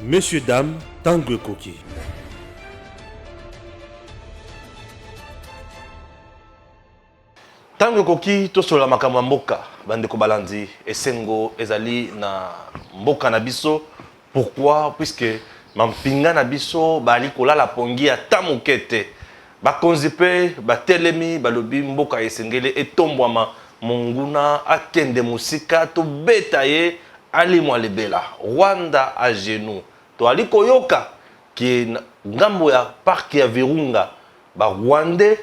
Messieurs, dames, Tango Koki. Tango Koki, to sola makamwa mboka, bande ko balandi, esengo, ezali na mboka na biso. Pourquoi? Puisque mampinga na biso, bali kola la pongi ya tamukete. Bakonzi pe, batelemi, balobi mboka esengele, etombwama monguna, akende musika, to betaye, ali mwalebela. Rwanda à genoux. To ali koyoka, ki ngambo ya parc ya Virunga, ba Rwandais,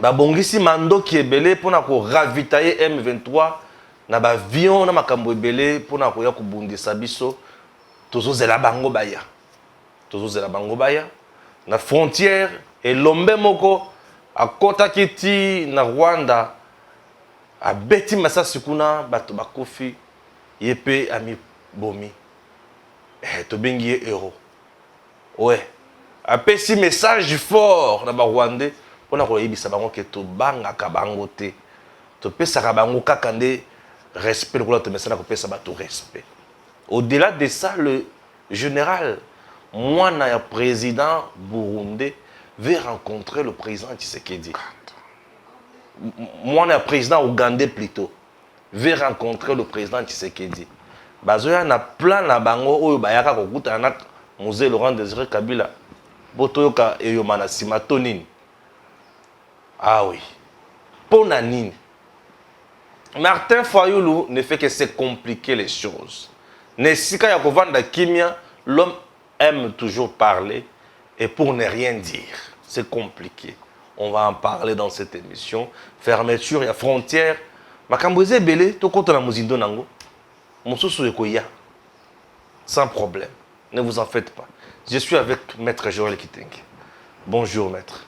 babongisi mandoki ebele pona ko ravitailler M23 na ba avion na makambo ebele pona ko ya kubundisa biso tozozela bango baya na frontière elombe moko akota kiti na Rwanda abeti masasi kuna bato bakofi yepe ami bomi to bengi héros ouais apesi message fort na ba Rwandais on a koyebisa bango ke to banga ka bango te to pesa ka bango kaka nde respect ko la to mesana ko pesa ba to respect. Au-delà de ça, le général mwana ya président burundais veut rencontrer le président Tshisekedi. Mwana ya président ougandais plutôt veut rencontrer le président Tshisekedi. Bazoya na plan na bango oyo bayaka ko kutana na Mzee Laurent Désiré Kabila botoyoka eyomana simatonini. Ah oui. Ponanine. Martin Fayoulou ne fait que se compliquer les choses. Nesika Yakovanda Kimia, l'homme aime toujours parler et pour ne rien dire. C'est compliqué. On va en parler dans cette émission. Fermeture, il y a frontières. Makamboze Belé, tout contre la Mouzindo Nango. Moussoussou Ekoya. Sans problème. Ne vous en faites pas. Je suis avec Maître Joël Kitenge. Bonjour, Maître.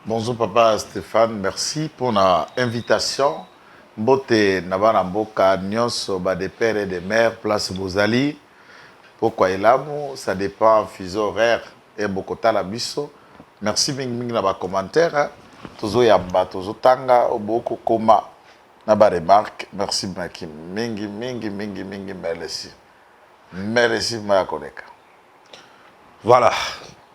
Bonjour papa Stéphane, merci pour l'invitation. Mbote nabana mboka nyonso ba de père et de mère place Bozali. Pourquoi elamu ça dépend fuseau horaire et bokota la biso. Merci mingi na ba commentaire. Tozo yamba tozo tanga oboko koma na ba remarque. Merci maki mingi merci. Merci ma koleka. Voilà.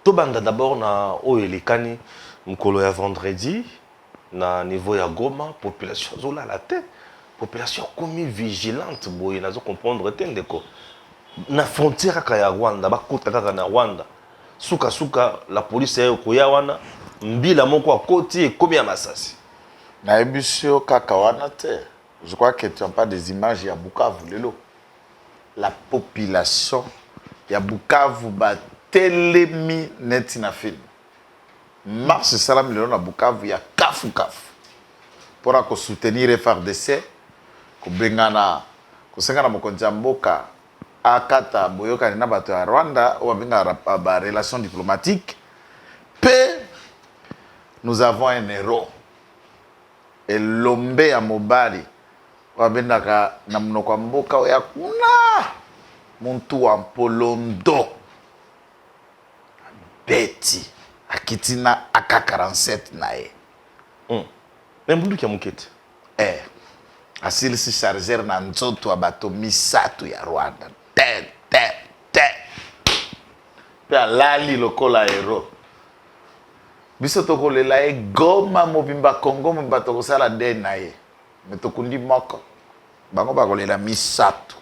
Tobanda d'abord na oyelikani mkolo ya vendredi na niveau ya Goma population zola la tête population comme vigilante boye nazo comprendre tendeko na frontière ka ya Rwanda bakota kaka na Rwanda suka la police ya koya wana mbila moko akoti e komi ya masasi na ebisio kaka wana te. Je crois que tu n'as pas des images ya Bukavu lelo. La population ya Bukavu ba telemi neti na film. Marche salam million na Bukavu ya kafu pour soutenir FARDC ko bengana ko sengana mokonzi ya mboka akata boyoka na bato ya Rwanda ou benga ba relation diplomatique pe nous avons un héros et l'ombe ya mobali wa bendaka na mnoko mboka ya kuna muntu wa Polondo beti akitina AK-47 nae. Mbundu kia mukete. Asili si chargeur na nzoto wa bato misatu ya Rwanda. Te. Pe alali lokola hero. Biso toko lela Goma mobimba Congo mobimba toko sala de nae. Metokundi moko. Bango bako lela misatu.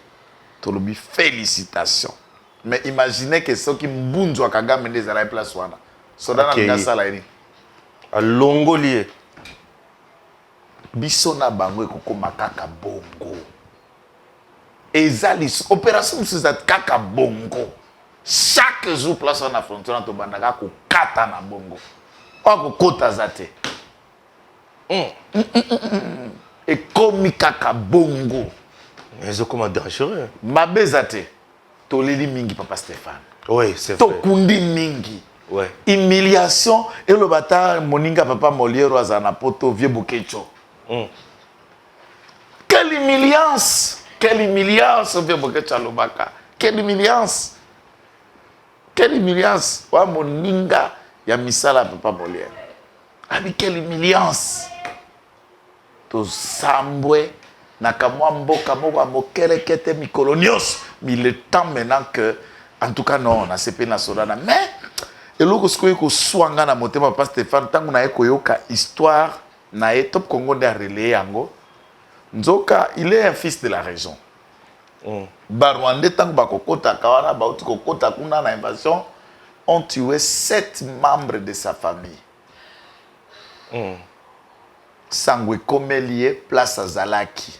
Tolobi félicitations. Mais imaginez que ceux qui mbunzu wa Kagame ndeza la place wana. Sodana ngasa la ini. A Longolie. Biso na bango ekokoma kaka bongo. Ezalis opération suzat kaka bongo. Chaque jour place na frontière to bandaka ko kata na bongo. Ko kota zate. Et komi kaka bongo. Ils ont comment dangereux. Mabezate. Toleli mingi papa Stéphane. Oui, c'est vrai. Tokundi mingi. Ouais. Humiliation et le bata moninga papa Moliero azana poto vieux bukecho. Quelle humiliance vieux bukecho lobaka. Quelle humiliance wa moninga ya misala papa Moliero. Abi quelle humiliance. To sambwe na kamwa mboka moko mokele kete mikolonios. Mais il est temps maintenant que En tout cas, non, on a CP national. Mais, et l'autre, ce que soit na motema papa Stéphane, tant qu'on a yoka histoire, na top Congo de relais yango. Nzoka, il est un fils de la région. Barwande tant bakokota kawana bauti kokota kuna na invasion ont tué 7 membres de sa famille. Sangwe Komelie place à Zalaki.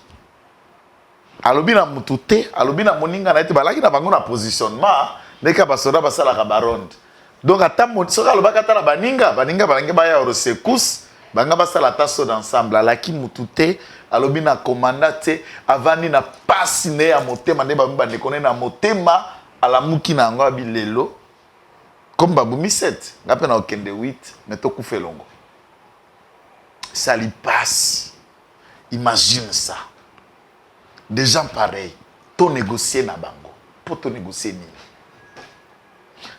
Alobi na mutute, alobi na moninga na ete balaki na bango na positionnement, neka basoda basala ka baronde. Donc ata soka lobaka ta na baninga balingi baya oro secousse, banga basala taso d'ensemble, alaki mutute, alobi na commandate avani na pasi ne ya motema ne ba mbande kone na motema ala muki na ngo abilelo. Comme babumi 7, ngape na okende 8, mais to kufelongo. Ça lui passe. Imagine ça. Des gens pareils, tu négocier na bango, pour te négocier ni.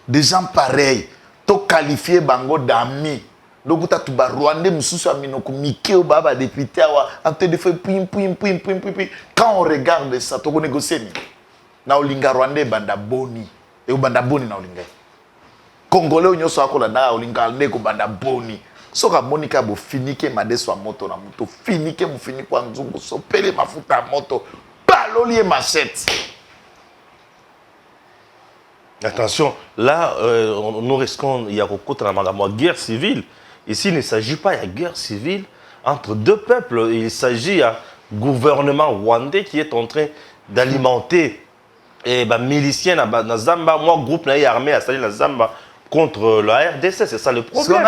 Des gens pareils, tu qualifier bango d'amis. Donc tu as Rwandais mususu aminoko mikeo baba député awa en train de faire pim. Quand on regarde ça, tu négocier ni. Na olinga Rwandais banda boni. Et banda boni na olinga. Congolais onyoso akola na olinga ndeko banda boni. Soka monika bo finike madeso moto na moto finike mo fini kwa nzungu so pele mafuta moto balolie machette. Attention, là nous risquons il y a une guerre civile. Ici il ne s'agit pas de guerre civile entre deux peuples, il s'agit d'un gouvernement rwandais qui est en train d'alimenter et miliciens na Zamba, moi groupe na armé à la Zamba contre la RDC, c'est ça le problème.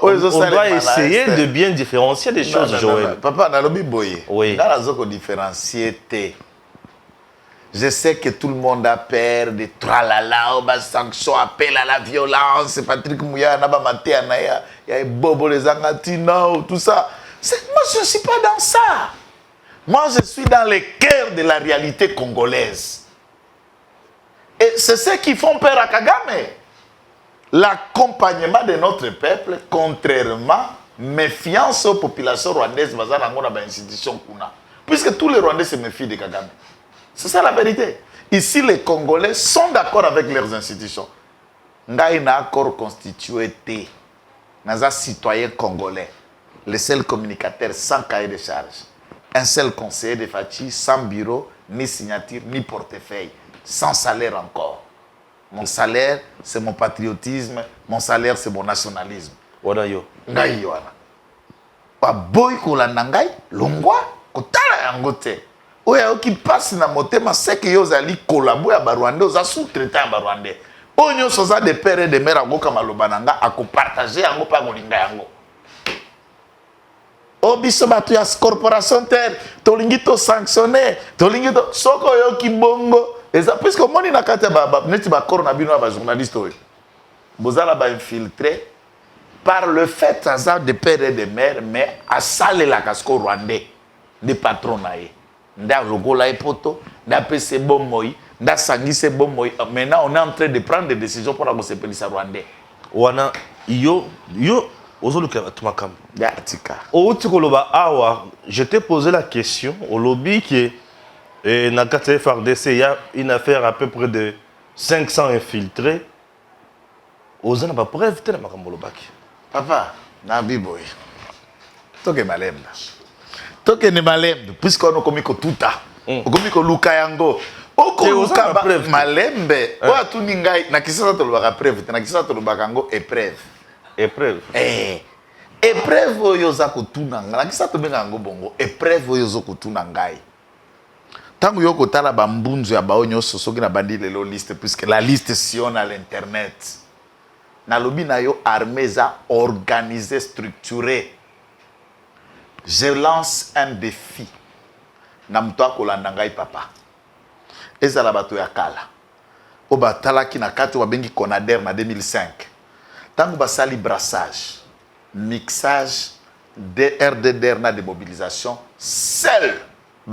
On doit essayer de bien différencier des choses, Joël. Papa, dans le biboye, oui. Dans la zone différencier, je sais que tout le monde a peur de tralala, sanctions, appel à la violence, Patrick Mouya, Naba Maté, Anaya, il y a Bobo les Angatina, tout ça. Moi, je ne suis pas dans ça. Moi, je suis dans le cœur de la réalité congolaise. Et c'est ce qui font peur à Kagame. L'accompagnement de notre peuple, contrairement, méfiance aux populations rwandaises, puisque tous les Rwandais se méfient de Kagame. C'est ça la vérité. Ici, les Congolais sont d'accord avec leurs institutions. Ngai na accord constitué T. Naza citoyen congolais. Le seul communicateur sans cahier de charge. Un seul conseiller de Fachi, sans bureau, ni signature, ni portefeuille. Sans salaire encore. Mon salaire, c'est mon patriotisme. Mon salaire, c'est mon nationalisme. Wadayo. Ngai wana. Wa boy kolanda ngai, longwa, kotala yango te. Oya qui passe na motema seke yo zali kolabo ya barwande, oza sous-traitant ya barwande. Onyo soza de père et de mère agoka maloba nanga akopartager yango pa kolinga yango. Obiso batu ya corporation terre, tolingi to sanctionner, tolingi to soko yo ki bongo. Et ça, puisque moni na kati ba neti ba corona bino ba journaliste oyo. Bozala ba infiltré par le fait hasard de père et de mère, mais à saler la casco rwandais de patron nae. Nda logola epoto, nda pese bomoi, nda sangise bomoi. Maintenant on est en train de prendre des décisions pour la se pelisa rwandais. Wana yo ozoluka tumakam. Ya tika. O tikoloba awa, je t'ai posé la question au lobby qui est na kati FRDC, il y a une affaire à peu près de 500 infiltrés. Ozana ba preuve te na makambo lobaki. Papa, na biboy. Toke malemba. Toke ne malemba puisqu'on a commis ko tuta. On commis ko luka yango. Oko luka ba malembe. O atuni ngai na kisasa to lobaka preuve, na kisasa to lobaka ngo épreuve. Épreuve. Épreuve oyo za ko tuna ngai. Na kisasa to benga ngo bongo. Épreuve oyo zo ko tuna ngai. Tango yoko tala ba mbunzu ya baonyo sosoki na bandi lelo liste puisque la liste sion à l'internet. Na lobi na yo armée za organisé, structuré. Je lance un défi. Na mto akolanda ngai papa. Ezala bato ya kala. O batala ki na kati wa bengi Conader na 2005. Tango basali brassage, mixage, RDDR na démobilisation, seul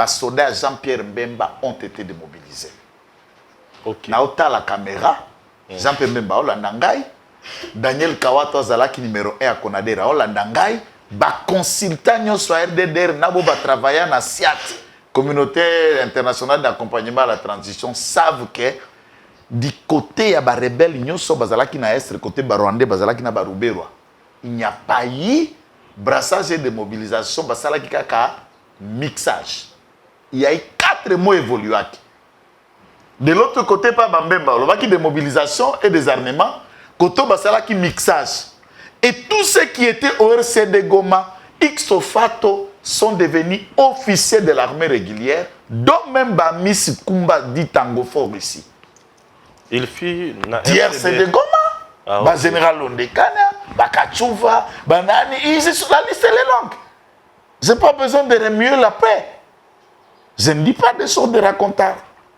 soldats Jean-Pierre Mbemba ont été démobilisés. Okay. Na ota la caméra, Jean-Pierre Mbemba olanda ngai, Daniel Kawato azalaki numéro 1 à Conadera olanda ngai, ba consultant nyonso RDDR nabo ba travailler na SIAT, Communauté internationale d'accompagnement à la transition, savent que du côté ya ba rebelle nyonso bazalaki na est côté ba rwandais bazalaki na ba ruberwa il n'y a pas eu brassage et de mobilisation basalaki kaka mixage il y a eu 4 mots évolués. De l'autre côté pas bambemba olobaki de mobilisation et des armements côté basalaki mixage et tous ceux qui étaient au RCD Goma ipso facto sont devenus officiers de l'armée régulière dont même Bamis Kumba dit Tango Fort ici. Il fit DRCD Goma, Ah, okay. Général Londekana, Bakachouva, Banani, la liste elle est longue. Je n'ai pas besoin de remuer la paix. Je ne dis pas des choses de raconteur.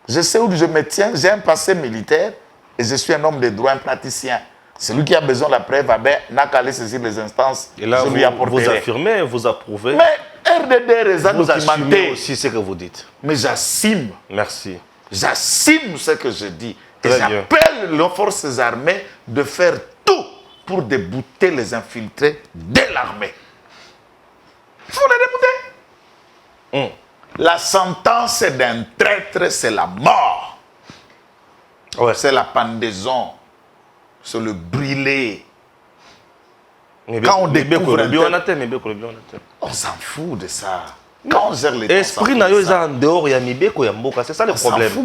Je sais où je me tiens, j'ai un passé militaire et je suis un homme de droit, un praticien. Celui qui a besoin de la preuve, n'a qu'à aller saisir les instances, Et là, je lui apporterai. vous affirmez, vous approuvez. Mais RDD raison Vous assumez documenté. aussi ce que vous dites. Mais j'assume. Merci. J'assume ce que je dis. Et Très bien. j'appelle les forces armées de faire tout pour débouter les infiltrés de l'armée. Il faut les débouter. La sentence d'un traître, c'est la mort. Ouais. C'est la pendaison. C'est le brûler. Quand on découvre un On s'en fout de ça. Quand on gère les temps, esprit na yo eza en dehors ya mibeko ya mboka, c'est ça le on s'en problème. fout,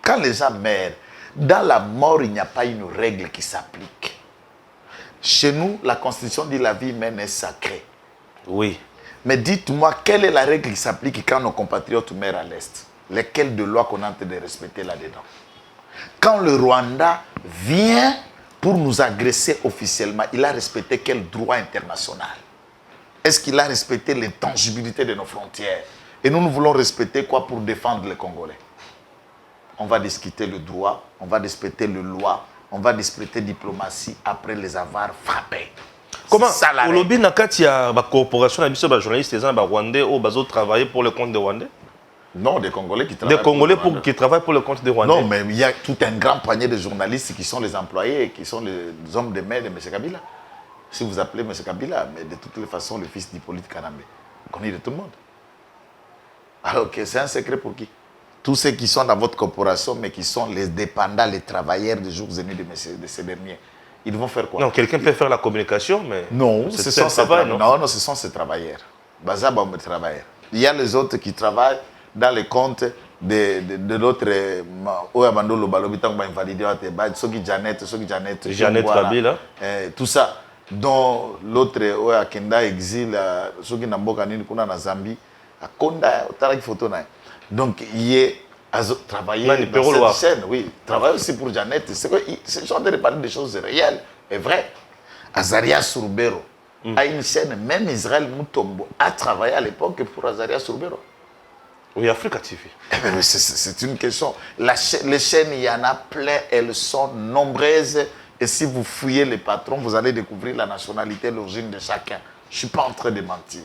quand les gens meurent, dans la mort, il n'y a pas une règle qui s'applique. Chez nous, la Constitution dit la vie humaine est sacrée. Oui. Mais dites-moi, quelle est la règle qui s'applique quand nos compatriotes meurent à l'Est? Lesquelles de lois qu'on est en train de respecter là-dedans? Quand le Rwanda vient pour nous agresser officiellement, il a respecté quel droit international? Est-ce qu'il a respecté l'intangibilité de nos frontières? Et nous voulons respecter quoi pour défendre les Congolais? On va discuter le droit, on va respecter le loi, on va respecter la diplomatie après les avoir frappés. Comment ça, la au lobby na kati ya ba corporation na biso ba journalistes ezana ba Rwandais ou bazo travailler pour le compte des Rwandais? Non, des Congolais qui travaillent. Des Congolais qui travaillent pour le compte des Rwandais. Non, mais il y a tout un grand panier de journalistes qui sont les employés, qui sont les hommes de main de M. Kabila. Si vous appelez M. Kabila, mais de toutes les façons, le fils d'Hippolyte Kanambe, connu de tout le monde. Alors que c'est un secret pour qui? Tous ceux qui sont dans votre corporation, mais qui sont les dépendants, les travailleurs des jours et nuits de ces derniers, ils vont faire quoi? Non, quelqu'un peut faire la communication, mais non, c'est ce sont ces travail, non? Non, ce sont ces travailleurs. Travailleurs. Il y a les autres qui travaillent dans les comptes de l'autre Janet Kabila. Tout ça. Dont l'autre Akenda exil, ceux qui n'ont pas na Zambie, à Konda, photo. Donc, il a travaillé dans cette chaîne, oui. Travaille aussi pour Janet. C'est genre de parler des choses réelles et vraies. Azaria Surubero a une chaîne, même Israël Moutombo a travaillé à l'époque pour Azaria Surubero. Oui, Africa TV. C'est une question. Les chaînes, il y en a plein, elles sont nombreuses. Et si vous fouillez les patrons, vous allez découvrir la nationalité, l'origine de chacun. Je ne suis pas en train de mentir.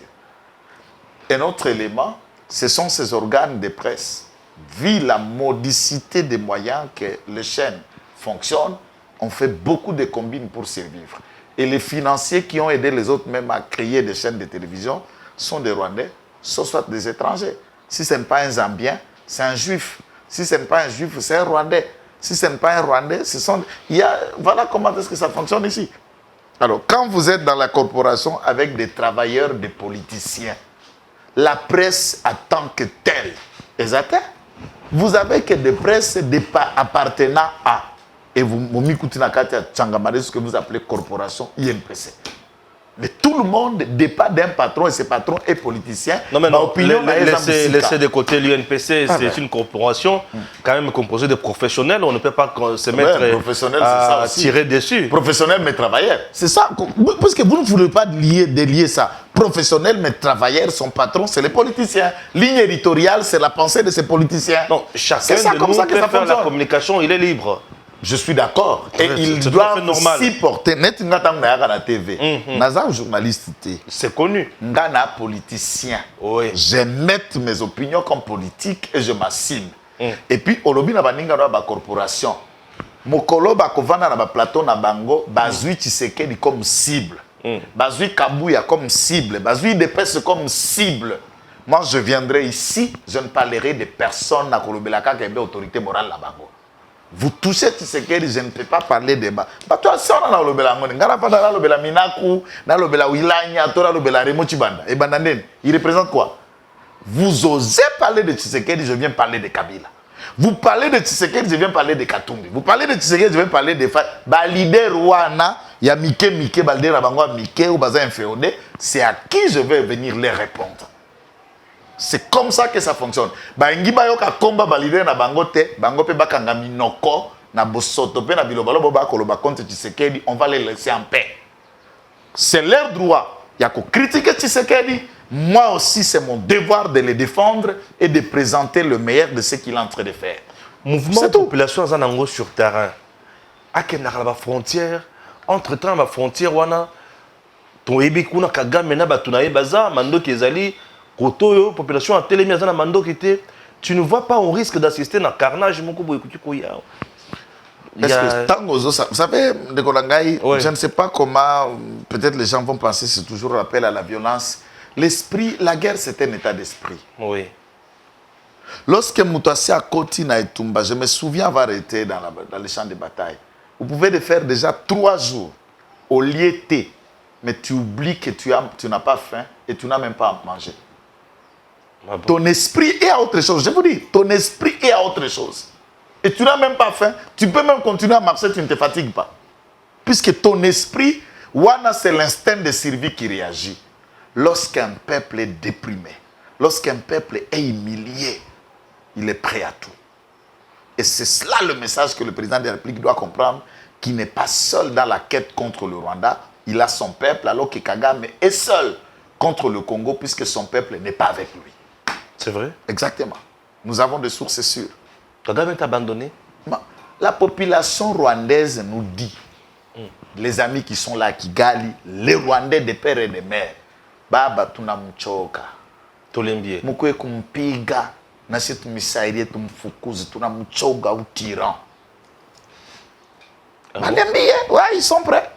Un autre élément, ce sont ces organes de presse. Vu la modicité des moyens que les chaînes fonctionnent, on fait beaucoup de combines pour survivre. Et les financiers qui ont aidé les autres même à créer des chaînes de télévision sont des Rwandais, soit des étrangers. Si ce n'est pas un Zambien, c'est un Juif. Si ce n'est pas un Juif, c'est un Rwandais. Si ce n'est pas un Rwandais, ce sont... Voilà comment est-ce que ça fonctionne ici. Alors, quand vous êtes dans la corporation avec des travailleurs, des politiciens, la presse en tant que telle, vous avez que des presses appartenant à, et vous m'écoutez ce que vous appelez corporation INPC. Mais tout le monde dépend d'un patron et ce patron est politicien. Non, mais non, laissez de côté l'UNPC, c'est une corporation quand même composée de professionnels. On ne peut pas se mettre à tirer dessus. Professionnels mais travailleurs. C'est ça. Parce que vous ne voulez pas délier ça. Professionnels mais travailleurs, son patron, c'est les politiciens. Ligne éditoriale, c'est la pensée de ces politiciens. Non, chacun de nous peut faire la communication, il est libre. Je suis d'accord. Et ils doivent s'y porter. Net la TV. Naza journaliste. C'est connu. Ngana politicien. Oui. Je mets mes opinions comme politique et je m'assume. Et puis, Olobi na baninga na ba corporation. Mokolo ba kovana na ba plateau na bango, bazui Tshisekedi comme cible. Bazui Kabuya comme cible. Bazui Depes comme cible. Moi, je viendrai ici, je ne parlerai de personne à Kolobelaka qui est autorité morale là-bas. Vous touchez Tshisekedi, je ne peux pas parler de bas. Bah, toi, si on a l'obela ngoni, ngara pas dans l'obela Minaku, dans l'obela Wilanya, toi, l'obela Remo Chibanda. Et Bandanen, il représente quoi? Vous osez parler de Tshisekedi, je viens parler de Kabila. Vous parlez de Tshisekedi, je viens parler de Katumbi. Vous parlez de Tshisekedi, je viens parler de leader Wana, il y a Mike, Balde Rabangwa, Mike ou Baza Inféodé. C'est à qui je vais venir les répondre. C'est comme ça que ça fonctionne. Bangi bayoka komba balide na bangote, bangope bakanga minoko na bosoto pe na bilobalo boba koloba contre Tshisekedi, on va les laisser en paix. C'est leur droit. Il y a qu'à critiquer Tshisekedi. Moi aussi, c'est mon devoir de les défendre et de présenter le meilleur de ce qu'il est en train de faire. Mouvement de population zanango sur terrain. À quelle frontière? Entre-temps, la frontière wana ton ebikuna kagame na batunaye baza mando kezali kotoyo population a télémi azana mando kité. Tu ne vois pas, on risque d'assister à un carnage. Est-ce que tango, vous savez, je ne sais pas comment, peut-être les gens vont penser, c'est toujours un appel à la violence. L'esprit, la guerre, c'est un état d'esprit. Oui. Lorsque Moutouassi a Kotina et Tumba, je me souviens avoir été dans les champs de bataille. Vous pouvez le faire déjà 3 jours au lieu T, mais tu oublies que tu n'as pas faim et tu n'as même pas à manger. Ah bon? Ton esprit est à autre chose. Je vous dis, ton esprit est à autre chose. Et tu n'as même pas faim. Tu peux même continuer à marcher, tu ne te fatigues pas. Puisque ton esprit, Wana, c'est l'instinct de survie qui réagit. Lorsqu'un peuple est déprimé, lorsqu'un peuple est humilié, il est prêt à tout. Et c'est cela le message que le président de la République doit comprendre, qu'il n'est pas seul dans la quête contre le Rwanda. Il a son peuple, alors que Kagame est seul contre le Congo, puisque son peuple n'est pas avec lui. C'est vrai? Exactement. Nous avons des sources sûres. Kagame est abandonné? La population rwandaise nous dit, les amis qui sont là, qui Kigali, les Rwandais de père et de mère, Baba tunamuchoka. Tolembie. Mukwe kumpiga, nasi tumisairie tumfukuzi, tunamuchoka ou tyran. Ouais, ils sont prêts.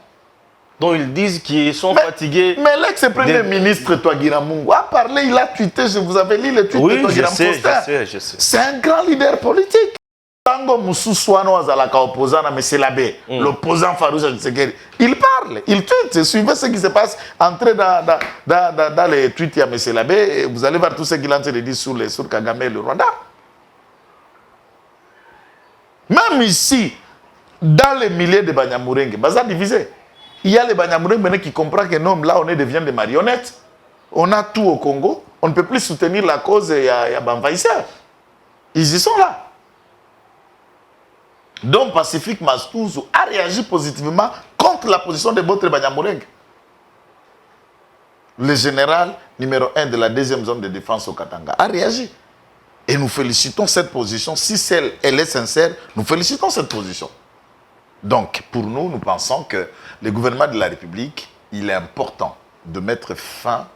Donc ils disent qu'ils sont fatigués. Mais l'ex-premier ministre Touagira Mungu a parlé, il a tweeté, je vous avais lu le tweet de Touagira Mungu. Je sais. C'est un grand leader politique. Tango Moussoussouano Azalaka opposant à M. Labé, l'opposant Farouja Tshisekedi, il parle, il tweet. Suivez ce qui se passe, entrez dans les tweets de M. Labé, et vous allez voir tout ce qu'il a en train de dire sur Kagame et le Rwanda. Même ici, dans les milliers de Banyamurenge, Baza divisé. Il y a les Banyamurenge qui comprennent que non, là on devient des marionnettes. On a tout au Congo, on ne peut plus soutenir la cause et il y a Banvaïseur. Ils y sont là. Donc Pacifique Mastouzou a réagi positivement contre la position de Botre Banyamurenge. Le général numéro 1 de la 2e zone de défense au Katanga a réagi. Et nous félicitons cette position. Si elle est sincère, nous félicitons cette position. Donc, pour nous, nous pensons que le gouvernement de la République, il est important de mettre fin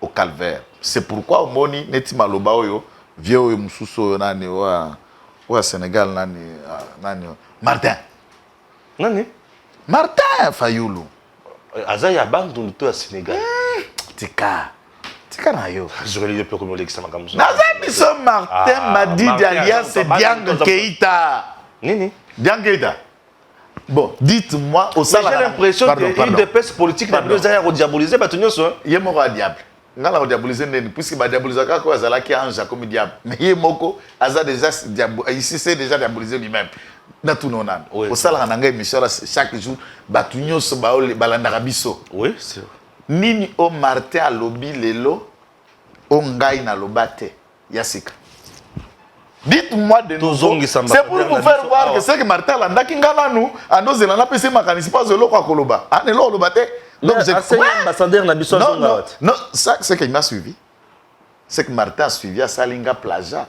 au calvaire. C'est pourquoi, au Moni, Neti Maloba Oyo, vieux Oyo Moussousso, Nani, au Sénégal, Nani, Martin. Nani? Martin Fayoulou. Azaya Bank, dans le tout à Sénégal. Tika na yo. J'aurais lu le peu comme l'examen comme ça. Nazabiso Martin m'a dit d'alliance c'est Diang Keïta. Nini? Diang Keïta. Bon, dites-moi au sein. J'ai l'impression que une dépêche politique n'a plus à rediaboliser, mais tu n'as pas. Il y a un diable. Nga la diaboliser puisque ba diaboliser quoi azala qui ange comme diable. Mais il moko aza déjà ici c'est déjà diabolisé lui-même. Na tout non nan. Au sala nanga émission chaque jour batu nyonso ba balandaka biso. Oui, c'est vrai. Nini o Martin a lobby lelo o ngai na lobate yasika. Dites-moi de nouveau. C'est pour vous faire voir que c'est que Martin landa kingana nous a nos zelana pese makanisi pas zelo kwa koloba. Anelo lobate. Donc j'ai ambassadeur na biso non, ça c'est qu'il m'a suivi. C'est que Martin a suivi à Salinga Plaza.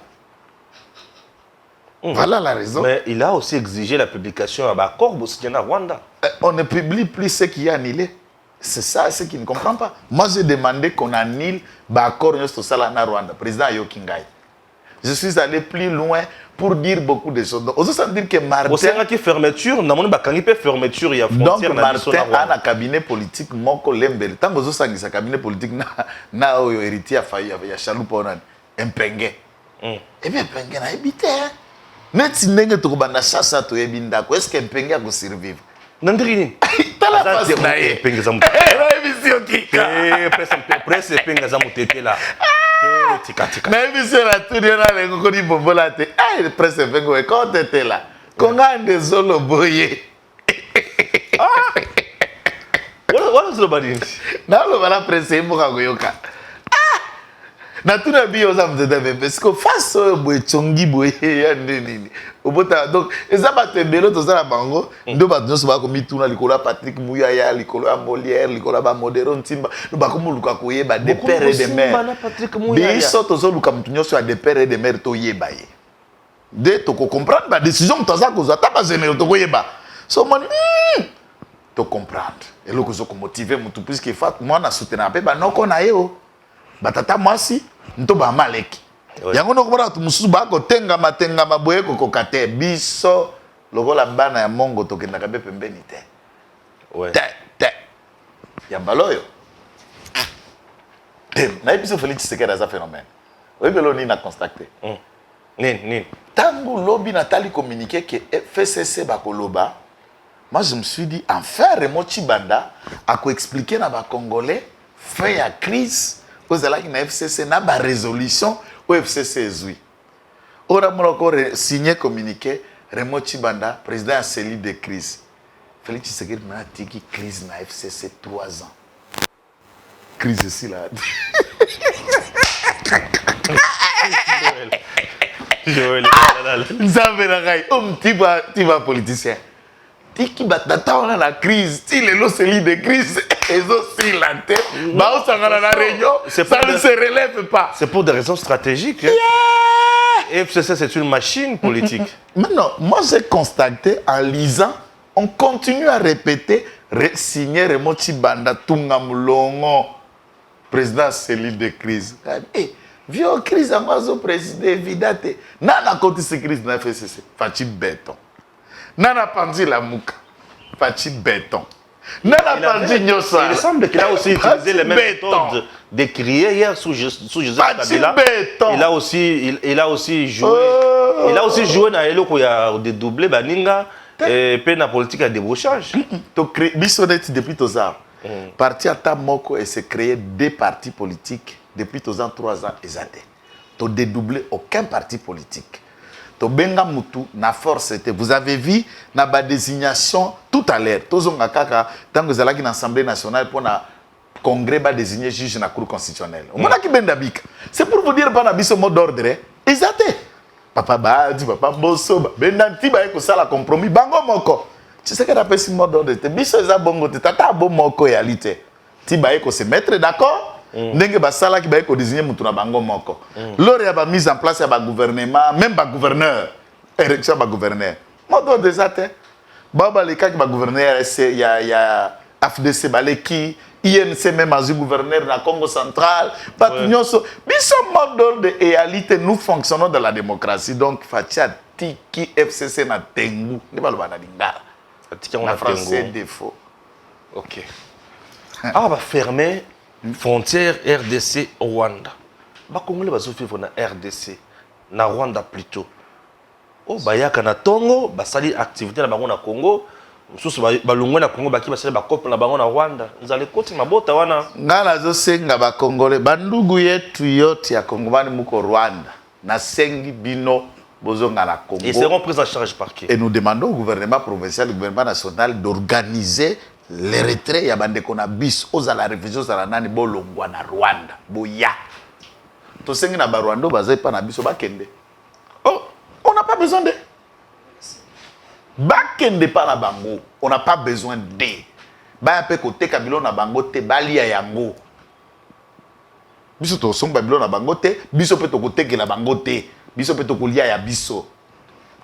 Voilà la raison. Mais il a aussi exigé la publication à Bakor Boussiana Rwanda. On ne publie plus ce qui est annulé. C'est ça ce qu'il ne comprend pas. Moi j'ai demandé qu'on annule Bakor Nyosto Salana Rwanda, président Yokingai. je suis allé plus loin pour dire beaucoup de choses. Donc, on dire que Martin... Au sein de fermeture, on a pas fermeture, il y a frontière. Donc, Martin a un cabinet politique, moko lembele. Tant que vous avez un cabinet politique, na héritier il y a Chaloupa, un pengue. Et bien, pengue n'a habité. Net si n'engue to banda chassa to ebinda, est-ce qu'un pengue a survivre? Nandrini. T'as la face de naïe. Pengue zamu. Presse pengue zamu tete là. Na émission la tournée là les kokoni bombola te. Ah, presse pengue quand t'étais là. Konga ndezolo boye. What is the body? Na lo bala presse mboka goyoka. Na tuna bio za mzeda parce que face boye chongi boye ya nini. Obota donc ezaba tembelo to za bango ndo ba nyonso ba ko mituna likola Patrick Muyaya likola Molière likola ba modero ntimba ba ko muluka ko yeba de père et de mère. Biso to zo luka mutu nyonso ya de père et de mère to yeba ye. De to ko comprendre ba décision to za ko za ta ba général to ko yeba. So mon to comprendre. Et loko zo ko motiver mutu puisque fat moi na soutenir pe ba noko na yo. Batata mwasi nto ba maleki yango nokobona tu mususu ba ko tenga matenga boye ko kokate biso lokola bana ya mongo tokenda ka be pembeni te ouais te ya baloyo na episo Félix Tshisekedi za phénomène oui belo ni na constaté ni tango lobby Nathalie communiqué que FCC ba koloba moi je me suis dit enfin Raymond Tshibanda a ko expliquer na ba congolais fait ya crise aux alaki na FCC na ba résolution au FCC ezui. Ora moloko signé communiqué Raymond Tshibanda président de cellule de crise. Félix Tshisekedi na tiki crise na FCC 3 ans. Crise ici là. Joël. Nzambe gai tiba politicien. Tiki batata on a la crise, ti le lo cellule de crise. Et aussi la tête, bah on s'en va la réunion, ça ne se relève pas. C'est pour des raisons stratégiques. FCC c'est une machine politique. Maintenant, moi j'ai constaté en lisant, on continue à répéter, signer Raymond Tshibanda Tunga Mulongo, président cellule de crise. Vieux crise à moi au président évidate. Nana côté cette crise na FCC, Fachi béton. Nana Pandi la mouka, Fachi béton. Il semble qu'il a aussi utilisé les mêmes méthodes de crier hier sous Joseph Kabila. Il a aussi joué. Il a aussi joué dans les il y a des doublés baninga et puis la politique à débauchage. Depuis Tozar, parti à Tamoko et s'est créé des partis politiques depuis Tozar 3 ans et zade. Tu dédoublé aucun parti politique. To benga mutu na force était vous avez vu na ba désignation tout à l'heure tozonga kaka tango zalaki na assemblée nationale pour na congrès ba désigner juge na cour constitutionnelle on a ki benda bika c'est pour vous dire pas na biso mot d'ordre exacté papa Badi papa Bosso benda tiba ko sala compromis bango moko tu sais que la pesi mot d'ordre te biso za bongo te tata bo moko ya lité tiba ko se mettre d'accord ndenge basala ki ba ko désigner mutu na bango moko lors ya ba mise en place ya ba gouvernement même ba gouverneur élection ba gouverneur modo déjà te baba le ka ki ba gouverneur ya FDC baleki INC même as gouverneur na Congo central patrioso biso modo de réalité nous fonctionnons dans la démocratie donc fatia tiki FCC na tengu ne baloba na lingala tiki on a a français défaut OK ah va fermer frontière RDC Rwanda. Ba Congolais ba vivre na RDC na Rwanda plutôt. Oh bayaka na Tongo basali activité na bango na Congo. Mususu ba longwe na Congo baki basali ba couple na bango na Rwanda. Nzale koti mabota wana. Ngala zo senga ba Congolais bandugu yetu yote ya Kongomani muko Rwanda. Na sengi bino bozonga na Congo. Ils seront pris en charge par qui? Et nous demandons au gouvernement provincial, au gouvernement national d'organiser les retraits ya bande kona bis ozala réfugiés ozala nani bolongwa na Rwanda boya to sengi na ba Rwanda bazai pa na biso bakende oh on n'a pas besoin de bakende pa na bango on n'a pas besoin de ba pe côté kabilo na bango te balia yango biso to somba bilo na bango te biso pe to côté ke la bango te biso pe to kolia ya biso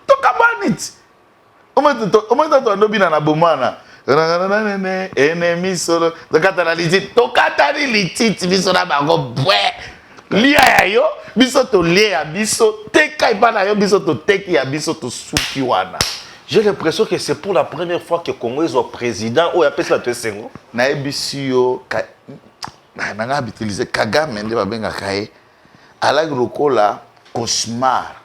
to kabanit o moment to ndobi na bomana ennemi solo tokata na lititi tokata ni lititi biso na bango bwe lia ya yo biso to lia ya biso teka ipana yo biso to teki ya biso to suki wana. J'ai l'impression que c'est pour la première fois que Congo est au président ou appelle ça te sengo. Na ebisi yo na nga utiliser Kagame nde babenga kae ala lokola cauchemar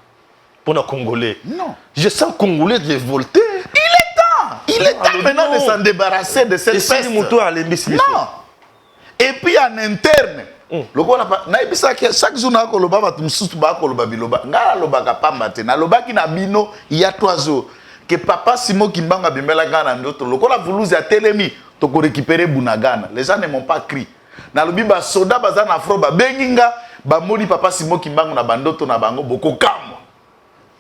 Pour les Congolais. non. Je sens Congolais révolté. Il est temps maintenant de s'en débarrasser de cette peste. Non. Et puis en interne, chaque jour, il y a 3 jours que papa Simo Kimbanga bimela gana ndoto lokola vuluzi ya telemi to ko récupérer Bunagana. Les gens ne m'ont pas crié. Na lobi ba soda bazana afro ba benginga ba moli papa Simo Kimbanga na bandoto na bango boko kamwa.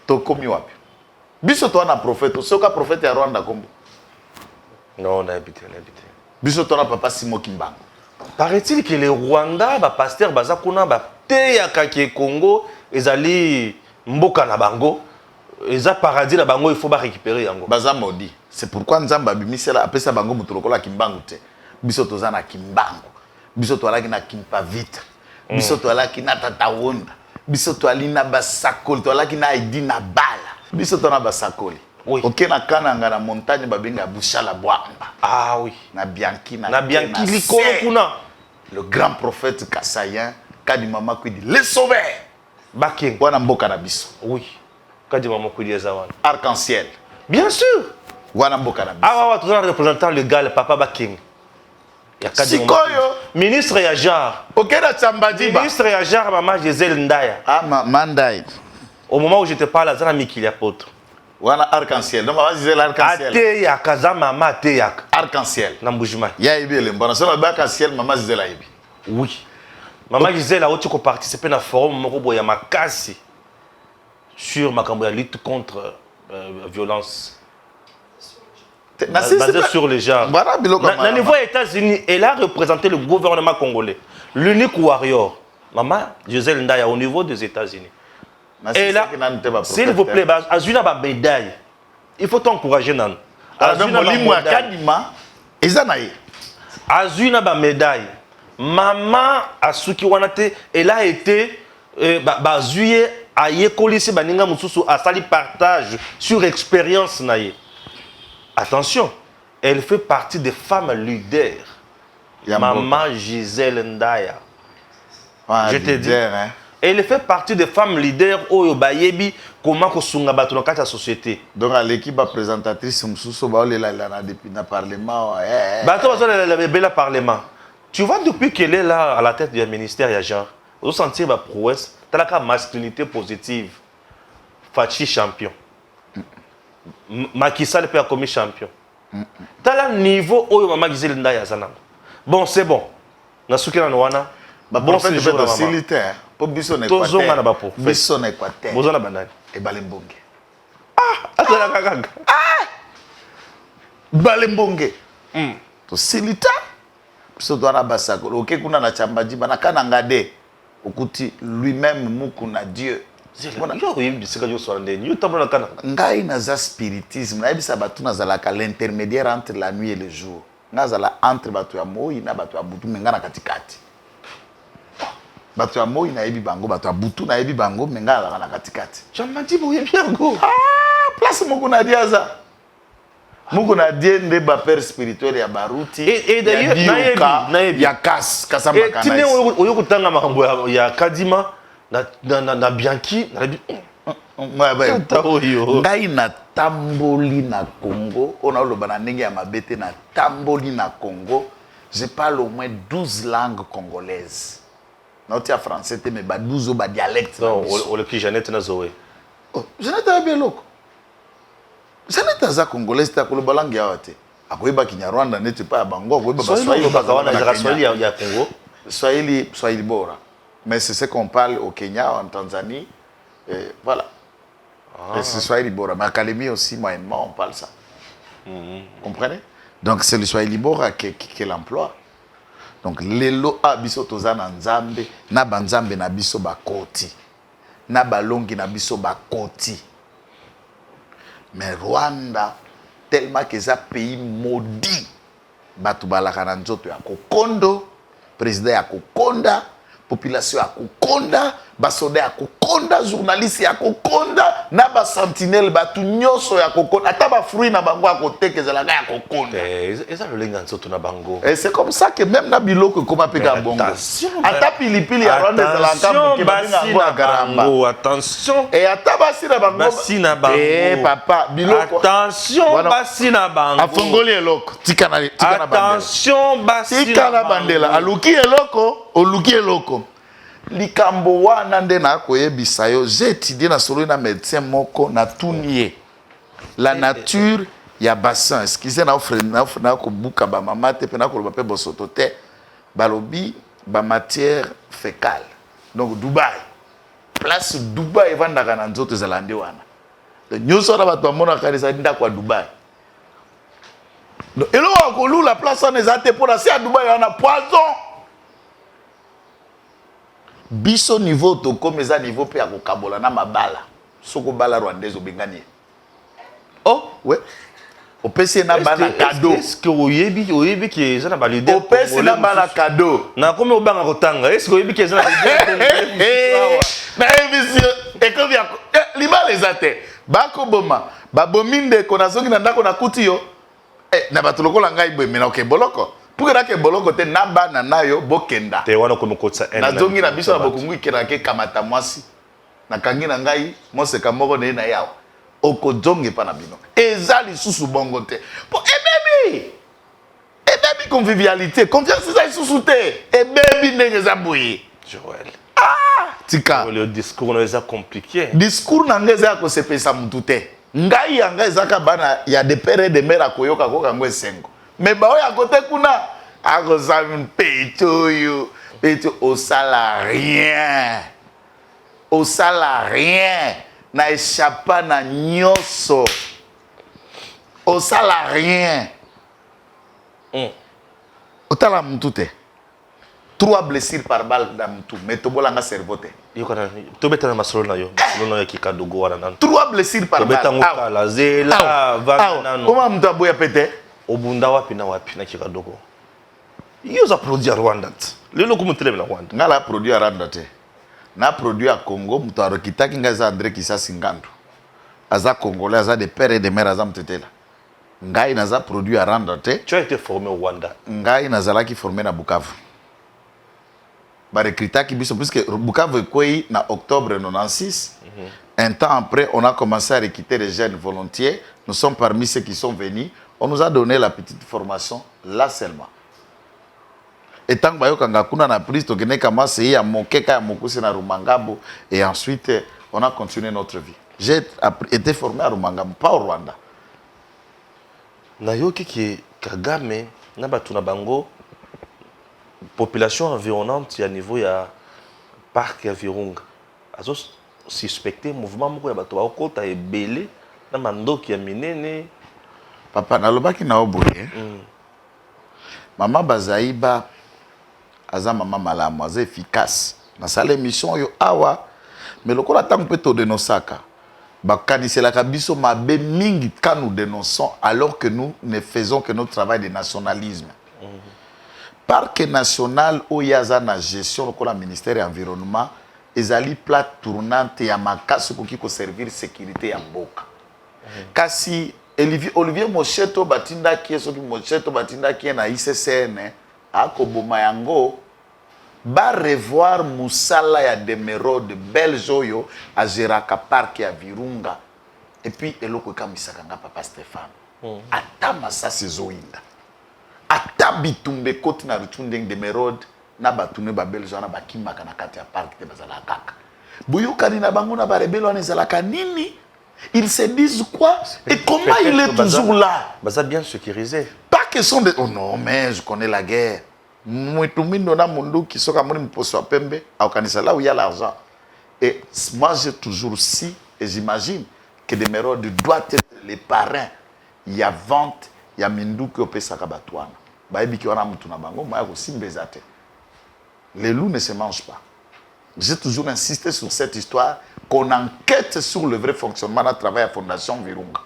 To komi wapi? Biso to na prophète, soka prophète ya Rwanda kombo. Non, on a habité. Biso to na papa Simo Kimbanga. Paraît-il que les Rwandais, les pasteurs, les Kaki Congo, ils allaient mboka na bango, ils ont paradis na bango, il faut récupérer yango. Baza maudit. C'est pourquoi Nzamba bimisela apesa bango mutolokola Kimbangu te. Biso to za na Kimbangu. Biso to alaki na Kimpavita. Biso to alaki na Tatawonda. Biso to alina basakoli, to alaki na Aidi na Bala. Biso to na basakoli. Oui. Ok na kananga na montagne babenga Bushala Bwamba. Ah oui. Na Bianchi Likolo kuna. Le grand prophète Kassayen kadi mama qui dit les sauveurs. Baking. Wana mboka na biso. Oui. Kadi mama qui dit zawan. Arc-en-ciel. Bien sûr. Wana mboka na biso. Ah ouais, tout un représentant légal papa Baking. Ya kadi mama. Sikoyo. Ministre Yajar. Ok na Tsambadiba. Ministre Yajar maman Gisèle Ndaya. Ah Mandai. Au moment où je te parle, Azana Mikili apôtre. Wana arc-en-ciel. Donc, on va dire l'arc-en-ciel. Ateya kazama mama ateya. Arc-en-ciel. Nambujima. Ya ibi le mbona. Sona arc-en-ciel, maman Gisèle a ibi. Oui. Maman Gisèle a aussi participé à un forum Morobo Yamakasi sur ma lutte contre la violence. Basée sur les genres. Voilà, Au niveau des États-Unis, elle a représenté le gouvernement congolais. L'unique warrior. Maman Gisèle Ndaya au niveau des États-Unis. Et là, s'il vous plaît, Azuna ba médaille. Il faut t'encourager nan. Azuna ba médaille. Maman Asuki Wanate, elle a été Bazuye a yekolisi baninga mususu a sali partage sur expérience naie. Attention, elle fait partie des femmes leaders. Maman Gisèle Ndaya. Je te dis. Hein. Elle fait partie des femmes leaders au Bayebi, comment kosunga bato dans la société. Donc l'équipe présentatrice Moussousso Baolela depuis le Parlement. Bato le Parlement. Tu vois, depuis qu'elle est là à la tête du ministère, il y a genre, vous sentez ma prouesse, tu as la masculinité positive. Fachi champion. Macky Sall peut commis champion. Tu as le niveau où Maman Gisèle Ndaya Zanam. Bon, c'est bon. Nasuki na Noana. Bon, c'est le pour biso ne Tozo ngana ba pour. Biso ne Équateur. Bozona banani. Et Balembonge. Ah, atala kaka. Ah! Balembonge. To silita. Biso doana basako. OK kuna na chambaji bana kana ngade. Okuti lui-même muku na Dieu. Ngai naza spiritisme na ebisa batu nazalaka l'intermédiaire entre la nuit et le jour. Nazala entre batu ya moi na batu ya butu menga na katikati. Batu ya moi na yebi bango, batu ya butu na yebi bango menga na katikati. Chambaji bo yebi yango. Ah, place muku na diaza. Muku na diende ba père spirituel ya baruti. Et d'ailleurs na yebi ya kasamba kana. Tine oyokutanga makambo ya Kadima na Bianchi na ngai na tamboli na Congo, on a le bananenge ya mabete na tamboli na Congo. Je parle au moins 12 langues congolaises. Non, tu as français, mais 12 autres dialectes. Non, on le qui Jeannette na Zoé. Jeannette a bien loco. Jeannette a congolaise, tu as le balangue ya wate. Akoyeba Kinyarwanda n'était pas à Bango, akoyeba Swahili ya Congo. Swahili bora. Mais c'est ce qu'on parle au Kenya, en Tanzanie. Et voilà. Et c'est Swahili bora. Mais à Kalemi aussi, moyennement, on parle ça. Vous comprenez? Donc c'est le Swahili bora qui l'emploie. Donc lelo abiso tozana nzambe na banzambe na biso bakoti na balongi na biso bakoti. Mais Rwanda tellement que c'est un pays maudit. Batu balaka na nzoto ya kokondo, président ya kokonda, population ya kokonda basoda ya kokonda journaliste ya kokonda na basentinelle batu nyonso ya kokonda ata bafruit na bango ya kotekezalaka ya kokonda eza lolenga nzoto na bango et c'est comme ça que même na biloko ekoma mpe ka bongo ata pilipili ya rwanda ezalaka moke babenga yango ya garamba attention et ata basi na bango basi na bango papa biloko attention basi na bango afongoli eloko tika na bandela attention basi tika na bandela aluki eloko oluki eloko likambo wana nde nakoyebisa yo j'ai étudié na solo na médecin moko na tunie la nature ya bassin excusez na kobuka ba mama te pe na koloba pe bosoto te balobi ba matière fécale donc Dubaï place Dubaï evandaka na nzoto ezala nde wana nyonso na bato bamonaka eza ndako ya Dubaï donc eloko akolula place wana eza te mpona se ya Dubaï wana poison biso niveau tokomi eza niveau mpe ya kokabola na mabala soko bala rwandaise obengani oh ouais opesi na bana cadeau est-ce que oyebi ki eza na ba leader opesi na bana cadeau na komi obanga kotanga est-ce que oyebi ki eza na leader na émission ekomi ya libala eza te bakoboma babomi ndeko nazoki na ndako nakuti yo na bato lokola ngai boye mena oke boloko pour que boloko te na bana nayo bokenda te wana komi kotsa na zongi na biso na bokungu ikelaka kamata mwasi na kangi na ngai moseka moko ne na yawo okozonge pa na bino eza lisusu bongo te po ebebi convivialité confiance eza lisusu te ebebi ndenge eza boye Joël tika le discours no eza compliqué discours na ngai eza ya kosepesa mutu te ngai yanga ezaka bana ya de pere de mère akoyoka kokango esengo mais baoyo ya kote kuna akozami mpeto oyo mpeto osala rien na échappa na nyonso osala rien otala mutu te 3 blessures par balle na mutu mais tobolanga cerveau te yokana tobetana masolo na yo ya kikadogo wana nanu 3 blessures par balle tobetango kala zela vana nanu koma mutu aboya pete obunda wapi na kikadogo yo za produit ya Rwanda lelo kumuteleme na Rwanda ngala produit ya Rwanda te na produit ya Congo mutu arokitaki ngai za André Kisasi Ngandu aza congolais aza de père et de mère aza mtetela ngai naza produit ya Rwanda te tu as été formé au Rwanda ngai nazalaki formé na Bukavu barekritaki biso puisque Bukavu ekwei na octobre 96 un temps après on a commencé à recruter les jeunes volontiers nous sommes parmi ceux qui sont venus on nous a donné la petite formation là seulement et tant bayokanga kuna na prise tokene kama c'est ya mokeka ya mokusi na Rumangabo et ensuite on a continué notre vie j'ai été formé à Rumangabo pas au Rwanda na yoki ki Kagame na batu na bango population environnante ya niveau ya parc ya Virunga azo suspecté mouvement moko ya bato bakota ebele na mandoki ya minene papa nalobaki na oboye mama Bazaiba aza mama malamu aza efficace na sala émission yo awa mais lokola tango pe to dénonçaka bakaniselaka biso mabe mingi quand nous dénonçons alors que nous ne faisons que notre travail de nationalisme parc national oyaza na gestion lokola ministère ya environnement ezali plate tournante ya makasi koki ko servir sécurité ya mboka kasi Olivier Mocheto batindaki esoki Mocheto batindaki na ICCN akoboma yango ba revoir musala ya Demerode belge oyo azeraka parc ya Virunga et puis eloko ekamisaka nga papa Stéphane ata masasi zoinda ata bitumbe koti na rutundeng Demerode na batune ba belge wana bakimaka na kati ya parc te bazala kaka boyokani na bango na ba rebelo wana ezalaka nini. Ils se disent quoi? Et comment il est toujours là? Baza bien sécurisé. Pas question de... Oh non, mais je connais la guerre. Mouitoumino na mundu qui soka moni mposo pembe, au kanisa là où il y a l'argent. Et moi j'ai toujours si, et j'imagine que des Demerode doit être les parrains. Il y a vente, il y a mindu qui opé sakabatouana. Baebi ki wana mutu na bango, moi aussi mbezate. Les loups ne se mangent pas. J'ai toujours insisté sur cette histoire qu'on enquête sur le vrai fonctionnement de travail à la Fondation Virunga.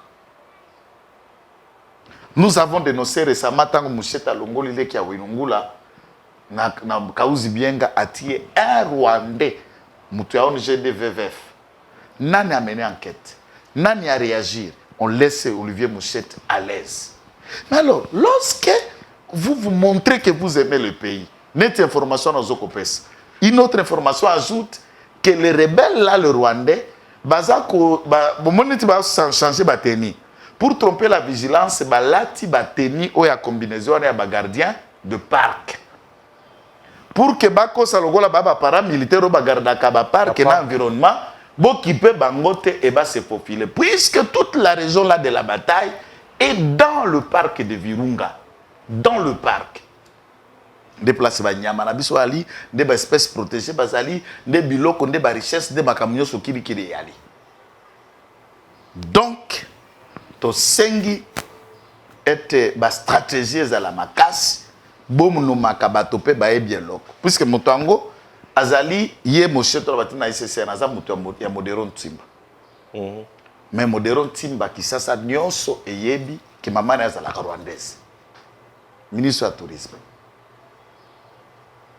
Nous avons dénoncé récemment tant que Moucheta Longoli qui a Winungula, na Kauzi Bienga attirer un Rwandais, Moutou ONG de VVF. Nani a mené enquête, Nani a réagi. On laisse Olivier Mouchette à l'aise. Mais alors, lorsque vous vous montrez que vous aimez le pays, net information dans Zokopes, une autre information ajoute que les rebelles là, le Rwandais, changer ba tenue. Pour tromper la vigilance, lati ba tenue ou ya combinaison ya ba gardien de parc. Pour que bako salogola baba paramilitaire ou ba gardaka ba parc et l'environnement, qui peut bangote et ba se faufiler. Puisque toute la région là de la bataille est dans le parc de Virunga. Dans le parc. Des places banyama na biso ali, des espèces protégées bazali, des biloko, des richesses, des makamyo sokiri kiri yali. Donc, to sengi était ba stratégie za la makasi, bomu no makabato pe ba e bien loko. Puisque motango azali ye mosheto batina ICC na za mutu ya Modéron Timba. Mais Modéron Timba qui sasa nyonso eyebi ki mama na za la rwandaise. Ministre du tourisme.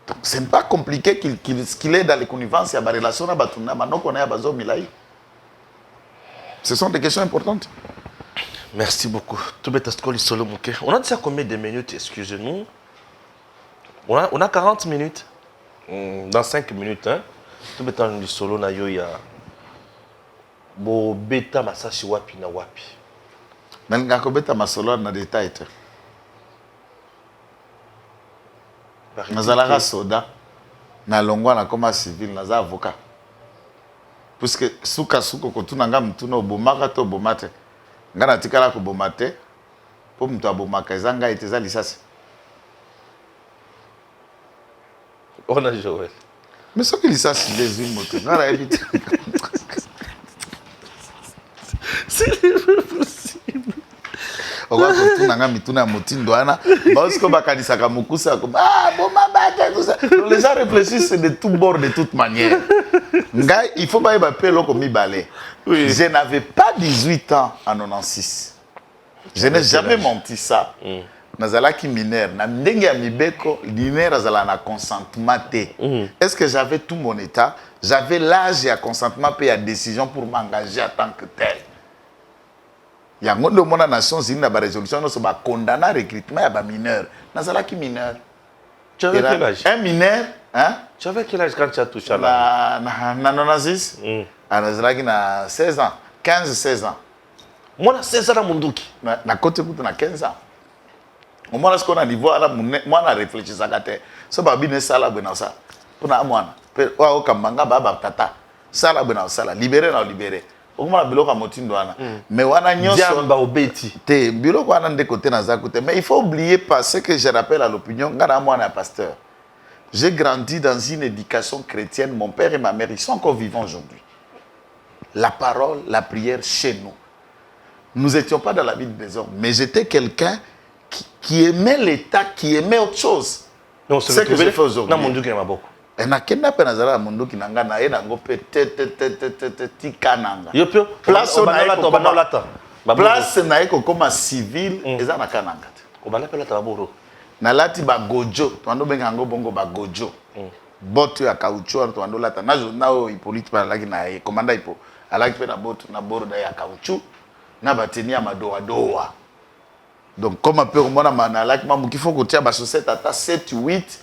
Donc ce n'est pas compliqué qu'il est dans les connivences, il y a des relations à Batuna, maintenant qu'on est à Bazo Milaï. Ce sont des questions importantes. Merci beaucoup. On a déjà combien de minutes, excusez-nous? On a 40 minutes. Dans 5 minutes, hein? Tout le temps du solo, il y a beta masashi wapi na wapi. Mais il y a beta masolo na détail. Nazalaka soda na longwa na koma civil naza avocat. Puisque suka kotuna nga mtuna obomaka to bomate. Nga natikala ko bomate po mtu abomaka ezanga iteza lisasi. On a Joël. Mais ce que lisasi des moto. Ngara évite. C'est possible. Owa kotuna nga mituna motindo ana parce que bakanisaka mukusa ko boma bata tout ça. Les gens réfléchissent de tout bord de toute manière. Ngai il faut pas y appeler comme mibale. Je n'avais pas 18 ans en 96. Je n'ai jamais menti ça. Nazalaki mineur na ndenge ya mibeko mineur azala na consentement te. Est-ce que j'avais tout mon état? J'avais l'âge et consentement et la décision pour m'engager en tant que tel. Il y a un Nations Unies qui a résolution qui a condamné le recrutement de mineurs. Nazalaki mineur. Tu avais quel âge? Un mineur, hein? Tu avais quel âge quand tu as touché à la Na 96. Nazalaki na 16 ans, 15-16 ans. Moi, na 16 ans à Munduki. Na côté pour na 15 ans. Au moins, ce qu'on a niveau, moi, on réfléchi ça. So ba bine sala bena ça. Pour na mwana. Wa o kamanga baba tata. Sala bena sala. Libéré na libéré. Okuma biloko motindo wana. Mais wana nyonso Diamba obeti. Te biloko wana de côté na za côté. Mais il faut oublier pas ce que je rappelle à l'opinion. Ngana mwana pasteur. J'ai grandi dans une éducation chrétienne. Mon père et ma mère, ils sont encore vivants aujourd'hui. La parole, la prière chez nous. Nous n'étions pas dans la vie de désordre. Mais j'étais quelqu'un qui aimait l'État, qui aimait autre chose. Non, c'est ce que je fais aujourd'hui. Non, mon Dieu, qui m'a beaucoup. Et na kenda pe nazala mundu ki nanga na ena ngo pe tikananga. Yo pe place na place na eko koma civil eza na kananga. Obana pe lata baboro. Na lati ba gojo, to ando benga ngo bongo ba gojo. Boto ya caoutchouc to ando lata na jo na o Hippolyte pa laki na commanda ipo. Alaki pe na boto na borda ya caoutchouc na bateni ya madoa doa. Donc comme un peu mona manalaki mamu ki faut kotia ba chaussette ata 7 8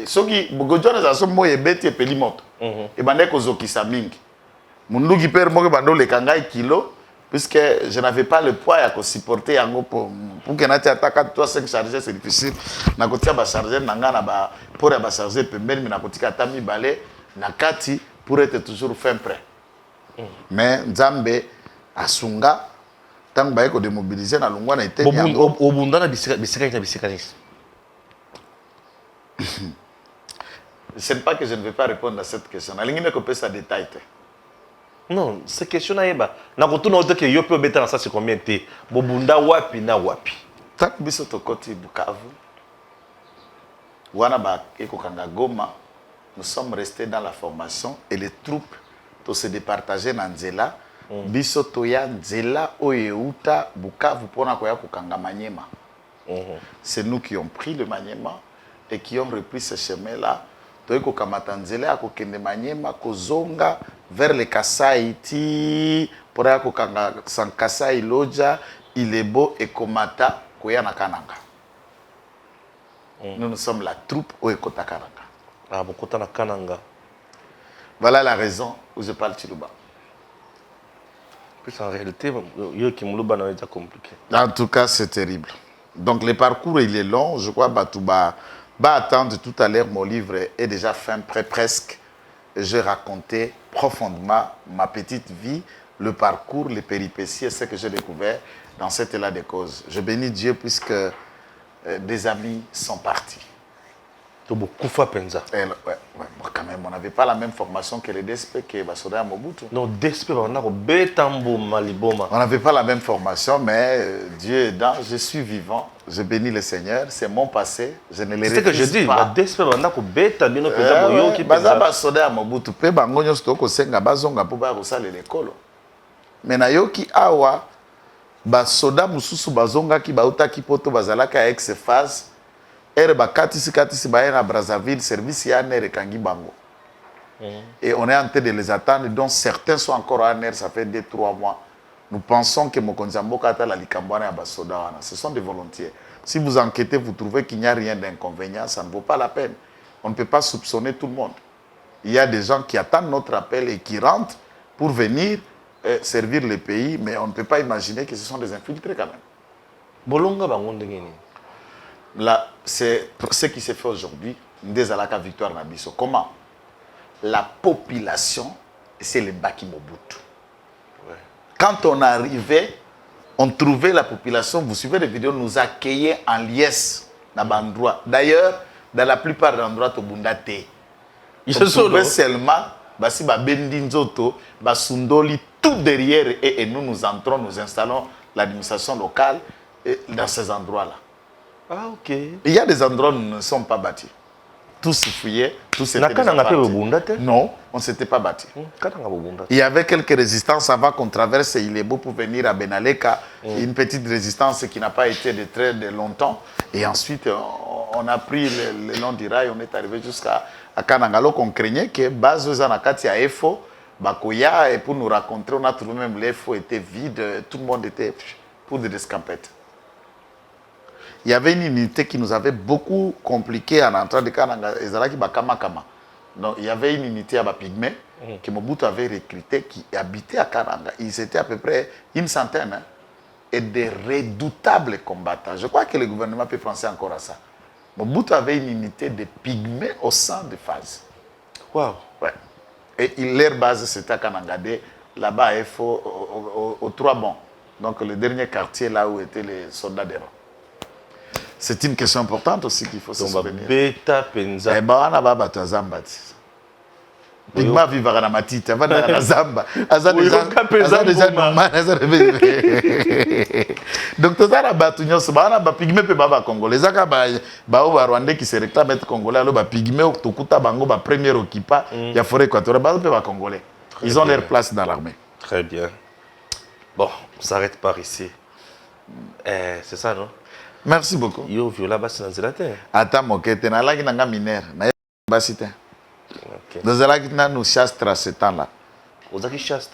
soki gojo na so moye beti e peli moto e bande ko zokisa mingi mundu ki père moko bando le kangai kilo puisque je n'avais pas le poids à supporter yango pour que na tia ataka 3-5 chargeurs c'est difficile na kotia ba chargeur na ngana ba pour ba charger pembeni na kotika tami balé na kati pour être toujours fin prêt mais nzambe asunga tant ba ko démobiliser na longwa na été obunda na bisika. Ce n'est pas que je ne vais pas répondre à cette question. Ça détail. Non, cette question là eba. Na kotuna ote ke yo pe obeta na ça c'est combien te? Bobunda wapi na wapi? Tak biso to koti Bukavu. Wana ba eko kanga Goma. Nous sommes restés dans la formation et les troupes to se départager na nzela. Biso to ya nzela oyeuta Bukavu pona koya kokanga Manyema. C'est nous qui ont pris le Manyema. et qui ont repris ce chemin-là. Toyeko Kamatanzele, à Kokende Maniema, Kozonga, vers le Kasai, pour aller à San Kasai, Loja, Ilebo et Komata, Koyana Kananga. Nous sommes la troupe Oekota Kananga. Ah, Bokota na Kananga. Voilà la raison où je parle Chiluba. Puis en réalité, yo Kimuluba n'a été compliqué. En tout cas, c'est terrible. Donc le parcours, il est long. Je crois Batouba va attendre tout à l'heure. Mon livre est déjà fin, presque. Je racontais profondément ma petite vie, le parcours, les péripéties et ce que j'ai découvert dans cet élan de cause. Je bénis Dieu puisque des amis sont partis. Koufa Penza. Ouais, quand même, on n'avait pas la même formation que les DSP que Basoda Mobutu. Non, DSP, on a Betambo Maliboma. On n'avait pas la même formation, mais Dieu aidant, je suis vivant, je bénis le Seigneur, c'est mon passé, je ne les refuse pas. C'est ce que je dis, la DSP, on a Beta, Bino Penza, Boyoki Penza. Basoda Mobutu, pe bangonyo stoko senga bazonga po ba kosala lekolo. Mais na yoki awa basoda mususu bazonga ki bauta ki poto bazalaka ex phase. Et Brazzaville, service Kangi Bango. Et on est en train de les attendre, dont certains sont encore en air, ça fait 2-3 mois. Nous pensons que Mokonzambo Kata la Likambana et Basoda, ce sont des volontaires. Si vous enquêtez, vous trouvez qu'il n'y a rien d'inconvénient, ça ne vaut pas la peine. On ne peut pas soupçonner tout le monde. Il y a des gens qui attendent notre appel et qui rentrent pour venir servir le pays, mais on ne peut pas imaginer que ce sont des infiltrés quand même. Bolonga Bangondengeni. Là, c'est ce qui s'est fait aujourd'hui. Ndezalaka victoire Nabiso. Comment? La population, c'est le Baki Mobutu. Ouais. Quand on arrivait, on trouvait la population, vous suivez les vidéos, nous accueillait en liesse dans l'endroit. D'ailleurs, dans la plupart des endroits, au Bundate, on trouvait seulement Basi Babendinzoto, Basundoli, tout derrière, et nous entrons, nous installons l'administration locale dans ces endroits-là. Ah, ok. Il y a des endroits où nous ne sommes pas bâtis. Tous se fouillaient, tous étaient déjà bâtis. Non, on ne s'était pas bâtis. Il y avait quelques résistances avant qu'on traverse Ilebo pour venir à Benaleka. Une petite résistance qui n'a pas été de très longtemps. Et ensuite, on a pris le long du rail, on est arrivé jusqu'à Kanangalo, qu'on craignait que Bazozanakati à Efo, Bakoya, et pour nous rencontrer, on a trouvé même l'Efo était vide, tout le monde était pour des escampettes. Il y avait une unité qui nous avait beaucoup compliqué en entrant de Kananga, Ezalaki Bakamakama. Donc il y avait une unité à Bapigmé que Mobutu avait recruté qui habitait à Kananga. Ils étaient à peu près une centaine et des redoutables combattants. Je crois que le gouvernement peut penser encore à ça. Mobutu avait une unité de pygmées au sein de phase. Wow. Ouais. Et leur base c'était à Kanangade, là-bas il faut au Trois Bons. Donc le dernier quartier là où étaient les soldats des rangs. C'est une question importante aussi qu'il faut se souvenir. Beta Penza. Eh ben, on a pas de Zamba. Pigma vivra na matita, va na Zamba. Aza déjà normal, donc tout ça, batu nyonso ba na ba pigme pe ba congolais. Zaka ba Rwandais qui se réclament être congolais, alors ba pigme tokuta bango ba premier occupant, ya forêt équatoriale, ba pe ba congolais. Ils ont leur place dans l'armée. Très bien. Bon, on s'arrête par ici. C'est ça, non? Merci beaucoup. Yo viola basi na nzela te. Ata mokete na laki nanga minère na basi te. OK. Dans la qui nous chasse ce temps-là. Vous avez chasse.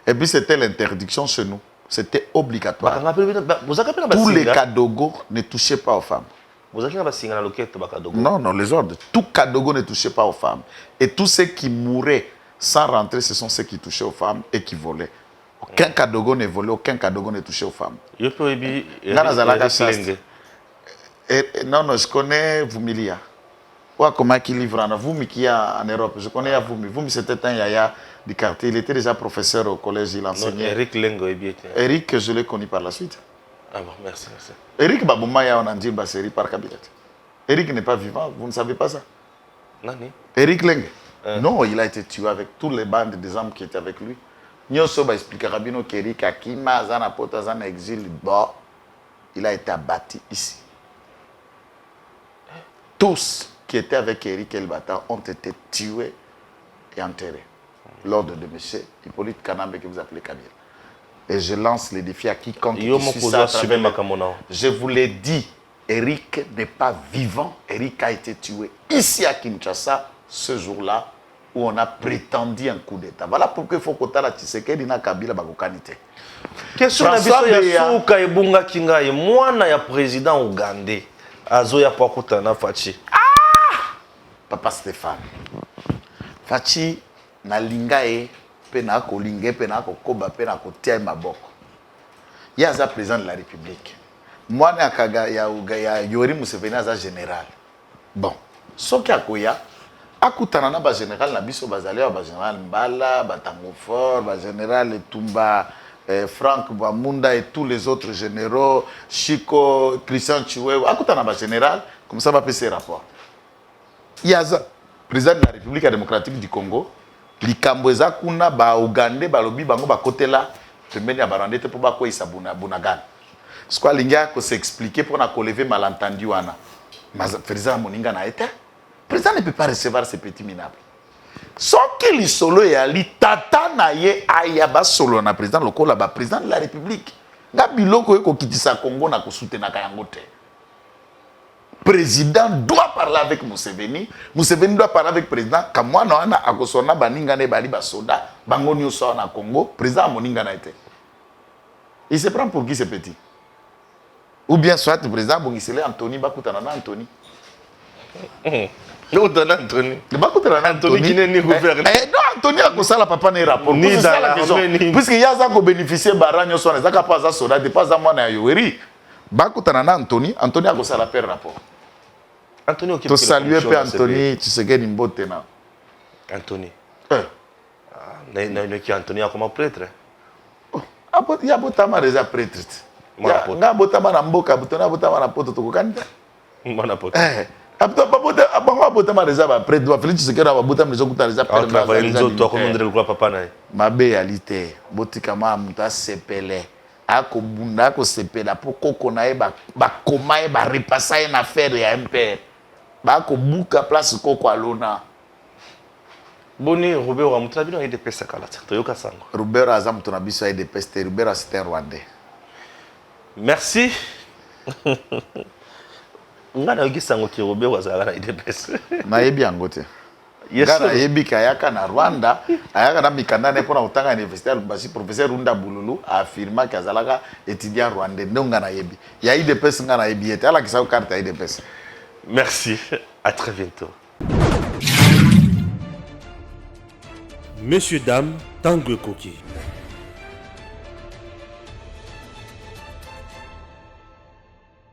Et puis c'était l'interdiction chez nous. C'était obligatoire. Tous les Kadogo ne touchaient pas aux femmes. Vous avez un loquette Kadogo? Non, non, les ordres. Tout Kadogo ne touchait pas aux femmes. Et tous ceux qui mouraient sans rentrer, ce sont ceux qui touchaient aux femmes et qui volaient. Aucun Kadogo ne volait, aucun Kadogo ne touchait aux femmes. Non, non, je connais Vumilia. Comment il livre en Vumi qui est en Europe. Je connais Vumi. Vumi, c'était un yaya du quartier. Il était déjà professeur au collège, il enseignait. Eric Lengo est bien. Eric, je l'ai connu par la suite. Ah bon, merci, merci. Eric Baboumaya, on a dit Basseri par cabinet. Eric n'est pas vivant, vous ne savez pas ça? Nani? Eric Lengue. Non, il a été tué avec tous les bandes des hommes qui étaient avec lui. Nyoso va expliquer à Rabino qu'Eric Akima, Zana Pota, Zana exil, il a été abattu ici. Tous qui étaient avec Eric Elbata ont été tués et enterrés. L'ordre de monsieur Hippolyte Kanambe que vous appelez Kabila. Et je lance le défi à quiconque qui suit ça. Je vous l'ai dit Eric n'est pas vivant. Eric a été tué ici à Kinshasa ce jour-là où on a prétendu un coup d'État. Voilà pourquoi il faut que tu Tshisekedi na Kabila bakokanite. Question na biso ya suka ebunga kinga e mwana ya président ougandais azoya po akutana Faci. Papa Stéphane. Faci na linga e pe na kolinga pe na kokoba pe na kotia maboko. Il y a un président de la République. Moi, il y a Yori Museveni aza général. Bon, ce qui a koya, akutana ba général na biso bazali ba général Mbala, Batangofor, ba général Tumba, Franck Bamunda et tous les autres généraux, Chico, Christian Chiwewe, akutana ba général, comme ça va passer rapport. Il y a un président de la République démocratique du Congo, likamboza kuna ba Ougandais ba lobi bango ba kotela pembeni ya barandete pour ba koisa Bunagana. Ce qu'on a s'expliquer pour lever malentendu wana. Mais le président moninga na été. Le président ne peut pas recevoir ces petits minables. Ce que li solo ya li tata na ye ayaba solo na président lokola ba président de la République. Nga biloko eko kitisa Congo na ko soutenaka yango te. Président doit parler avec Museveni. Museveni doit parler avec le président. Quand moi, on a akosona baninga ne bali basoda, bango nyuso na Congo, président moninga na été. Il se prend pour qui ce petit? Ou bien soit le président Bongisele Anthony Bakutana Anthony. Anthony. Bakutana Anthony qui n'est ni gouverneur. Non, Anthony a ça la papa n'est rapport. Ni dans la question. Puisqu'il y a ça qui bénéficie baranyo son, ça ka pas ça soda, de pas à moi na Yoweri. Bakutana Anthony, Anthony a ça la paix rapport. Anthony to saluer pe Anthony Tshisekedi Mbote na. Anthony. Qui Anthony a comme prêtre. Il y a botama déjà prêtre. Nga botama na mboka, botona botama na poto to kokanda. Mana poto. Abto babota abanga botama déjà ba prêtre, ba Félix Tshisekedi ba botama déjà kuta déjà prêtre. Travailler nous autres comme on dirait le papa na. Mabealité, botika ma muta sepele. Ako bunda ko sepela po koko na e ba koma e ba repasser une affaire ya MPR. Ba ko buka place koko alona. Boni Robert Amutra bino ide pesa kala toyoka sango. Robert Azam tona biso ide peste Robert c'était rwandais. Merci. Ngana yoki sango ki Robert wazala ide pesa. Na yebi angote. Ngana yebi kayaka na Rwanda, ayaka na mikanda ne pona utanga universitaire basi professeur Runda Bululu a affirmé que azalaka étudiant rwandais ndonga na yebi. Ya ide pesa ngana yebi ete ala kisao carte ide pesa. Merci, à très bientôt. Messieurs, dames, Tanguy Koki.